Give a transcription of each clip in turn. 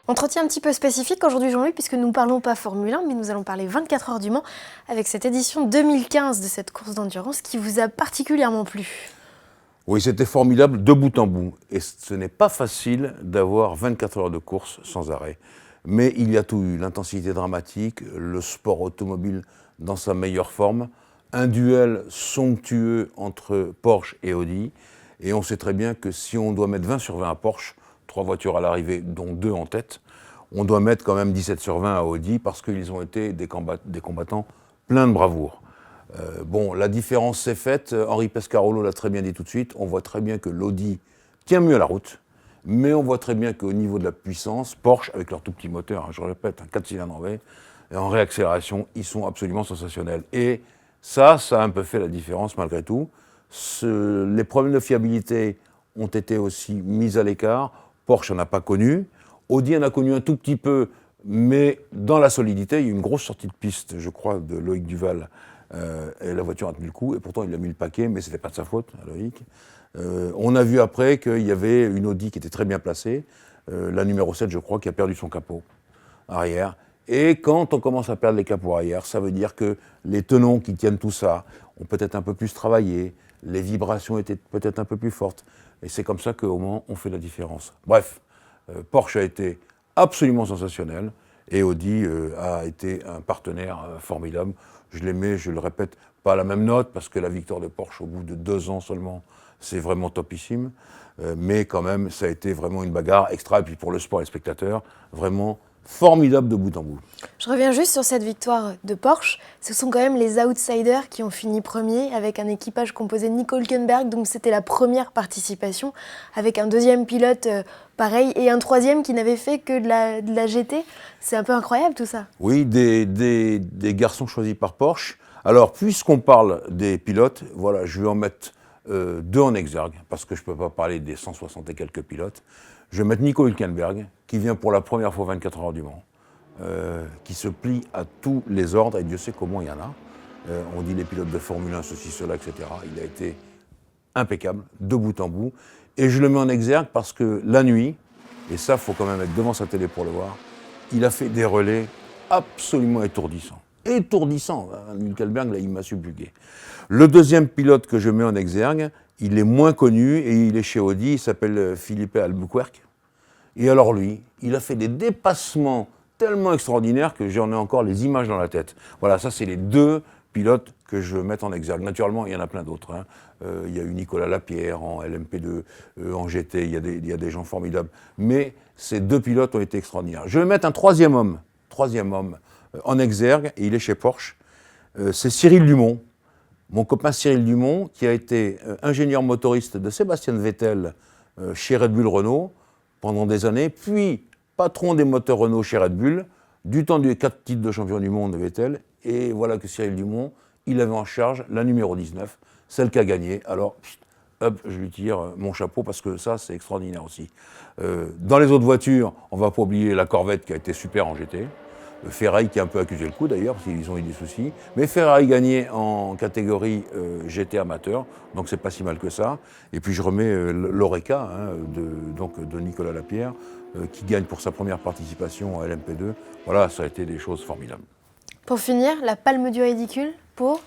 Entretien un petit peu spécifique aujourd'hui, Jean-Louis, puisque nous ne parlons pas Formule 1, mais nous allons parler 24 heures du Mans avec cette édition 2015 de cette course d'endurance qui vous a particulièrement plu. Oui, c'était formidable de bout en bout. Et ce n'est pas facile d'avoir 24 heures de course sans arrêt. Mais il y a tout eu, l'intensité dramatique, le sport automobile dans sa meilleure forme, un duel somptueux entre Porsche et Audi. Et on sait très bien que si on doit mettre 20 sur 20 à Porsche, 3 voitures à l'arrivée, dont 2 en tête, on doit mettre quand même 17 sur 20 à Audi parce qu'ils ont été des combattants pleins de bravoure. Bon, la différence s'est faite, Henri Pescarolo l'a très bien dit tout de suite, on voit très bien que l'Audi tient mieux la route, mais on voit très bien qu'au niveau de la puissance, Porsche, avec leur tout petit moteur, je répète, un 4 cylindres en V, et en réaccélération, ils sont absolument sensationnels. Et ça a un peu fait la différence malgré tout. Les problèmes de fiabilité ont été aussi mis à l'écart, Porsche n'en a pas connu, Audi en a connu un tout petit peu, mais dans la solidité, il y a eu une grosse sortie de piste, je crois, de Loïc Duval, et la voiture a tenu le coup, et pourtant il a mis le paquet, mais ce n'était pas de sa faute, Loïc. On a vu après qu'il y avait une Audi qui était très bien placée, la numéro 7, je crois, qui a perdu son capot arrière. Et quand on commence à perdre les capots arrière, ça veut dire que les tenons qui tiennent tout ça ont peut-être un peu plus travaillé, les vibrations étaient peut-être un peu plus fortes. Et c'est comme ça qu'au Mans, on fait la différence. Bref, Porsche a été absolument sensationnel et Audi a été un partenaire formidable. Je les mets, je le répète, pas à la même note, parce que la victoire de Porsche, au bout de 2 ans seulement, c'est vraiment topissime. Mais quand même, ça a été vraiment une bagarre extra. Et puis pour le sport et les spectateurs, vraiment formidable de bout en bout. Je reviens juste sur cette victoire de Porsche. Ce sont quand même les outsiders qui ont fini premiers avec un équipage composé de Nico Hülkenberg. Donc c'était la première participation avec un deuxième pilote pareil et un troisième qui n'avait fait que de la GT. C'est un peu incroyable tout ça. Oui, des garçons choisis par Porsche. Alors, puisqu'on parle des pilotes, voilà, je vais en mettre 2 en exergue, parce que je ne peux pas parler des 160 et quelques pilotes. Je vais mettre Nico Hülkenberg, qui vient pour la première fois 24 heures du Mans, qui se plie à tous les ordres, et Dieu sait comment il y en a. On dit les pilotes de Formule 1, ceci, cela, etc. Il a été impeccable, de bout en bout. Et je le mets en exergue parce que la nuit, et ça, il faut quand même être devant sa télé pour le voir, il a fait des relais absolument étourdissants. Étourdissants. Hülkenberg, là, il m'a subjugué. Le deuxième pilote que je mets en exergue, il est moins connu et il est chez Audi, il s'appelle Felipe Albuquerque. Et alors lui, il a fait des dépassements tellement extraordinaires que j'en ai encore les images dans la tête. Voilà, ça c'est les 2 pilotes que je veux mettre en exergue. Naturellement, il y en a plein d'autres. Il y a eu Nicolas Lapierre en LMP2, en GT, il y a des gens formidables. Mais ces 2 pilotes ont été extraordinaires. Je vais mettre un troisième homme en exergue, et il est chez Porsche. C'est Cyril Dumont, mon copain Cyril Dumont, qui a été ingénieur motoriste de Sébastien Vettel chez Red Bull Renault pendant des années, puis patron des moteurs Renault chez Red Bull, du temps des 4 titres de champion du monde de Vettel. Et voilà que Cyril Dumont, il avait en charge la numéro 19, celle qui a gagné. Alors, hop, je lui tire mon chapeau parce que ça, c'est extraordinaire aussi. Dans les autres voitures, on ne va pas oublier la Corvette qui a été super en GT. Ferrari qui a un peu accusé le coup d'ailleurs, parce qu'ils ont eu des soucis. Mais Ferrari gagnait en catégorie GT amateur, donc c'est pas si mal que ça. Et puis je remets l'Oreca de Nicolas Lapierre, qui gagne pour sa première participation à LMP2. Voilà, ça a été des choses formidables. Pour finir, la palme du ridicule pour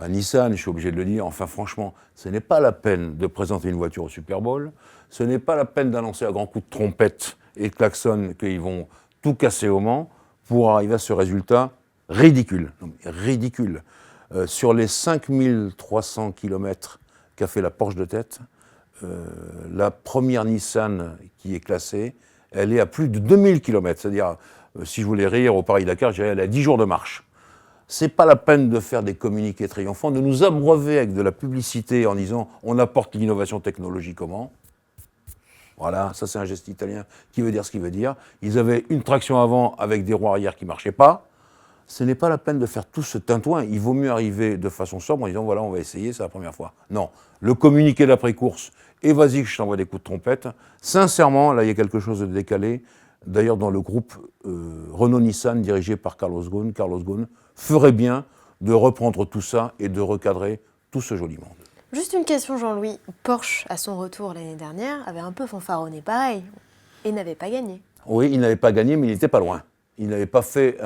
Nissan, je suis obligé de le dire, enfin franchement, ce n'est pas la peine de présenter une voiture au Super Bowl, ce n'est pas la peine d'annoncer à grands coups de trompette et de klaxon qu'ils vont tout casser au Mans pour arriver à ce résultat ridicule. Ridicule. Sur les 5300 km qu'a fait la Porsche de tête, la première Nissan qui est classée, elle est à plus de 2000 km. C'est-à-dire, si je voulais rire au Paris-Dakar, je dirais elle est à 10 jours de marche. C'est pas la peine de faire des communiqués triomphants, de nous abreuver avec de la publicité en disant on apporte l'innovation technologique au Mans. Voilà, ça c'est un geste italien qui veut dire ce qu'il veut dire. Ils avaient une traction avant avec des roues arrière qui ne marchaient pas. Ce n'est pas la peine de faire tout ce tintouin. Il vaut mieux arriver de façon sobre en disant voilà, on va essayer, c'est la première fois. Non, le communiqué d'après-course, et vas-y que je t'envoie des coups de trompette. Sincèrement, là il y a quelque chose de décalé. D'ailleurs, dans le groupe Renault-Nissan dirigé par Carlos Ghosn ferait bien de reprendre tout ça et de recadrer tout ce joli monde. Juste une question, Jean-Louis. Porsche, à son retour l'année dernière, avait un peu fanfaronné pareil et n'avait pas gagné. Oui, il n'avait pas gagné, mais il n'était pas loin. Il n'avait pas fait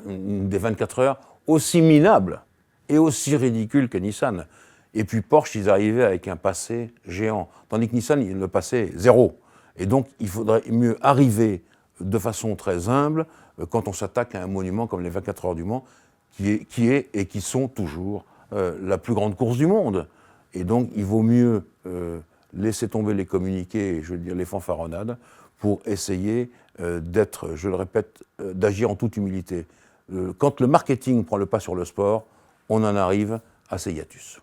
des 24 heures aussi minables et aussi ridicules que Nissan. Et puis Porsche, ils arrivaient avec un passé géant. Tandis que Nissan, le passé zéro. Et donc, il faudrait mieux arriver de façon très humble quand on s'attaque à un monument comme les 24 heures du Mans, qui est et qui sont toujours la plus grande course du monde. Et donc, il vaut mieux laisser tomber les communiqués, je veux dire les fanfaronnades, pour essayer d'être, je le répète, d'agir en toute humilité. Quand le marketing prend le pas sur le sport, on en arrive à ces hiatus.